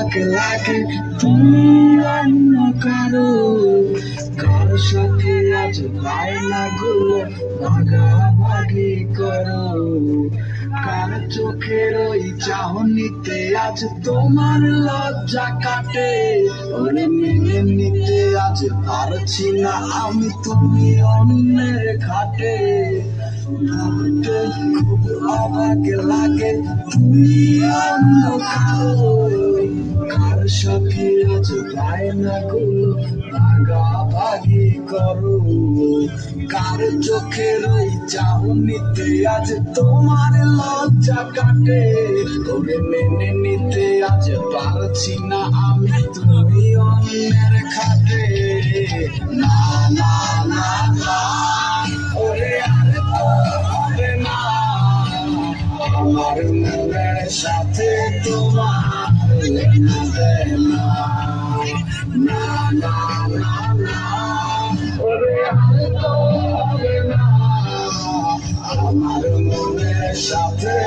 অবাক লাগে তুমি অন্য কারো সাথে আজ বায়নাগুলো ভাগাভাগি করো। কার চোখের ওই চাহনিতে আজ তোমার লজ্জা কাটে। ওরে মেনে নিতে আজ পারছি না আমি তুমি অন্যের ঘাটে। ভাবতে খুব অবাক লাগে তুমি অন্য কারো সাথে আজ বায়নাগুলো ভাগাভাগি করো। কার চোখের ওই চাহনিতে আজ তোমার লজ্জা কাটে। ওরে মেনে নিতে আজ পারছি না আমি তুমি অন্যের খাটে। না না না না ওরে আর তো হবে না আমার মনের সাথে তোমার লেনাদেনা। না না না না ওরে আর তো হবে না আমার মনের সাথে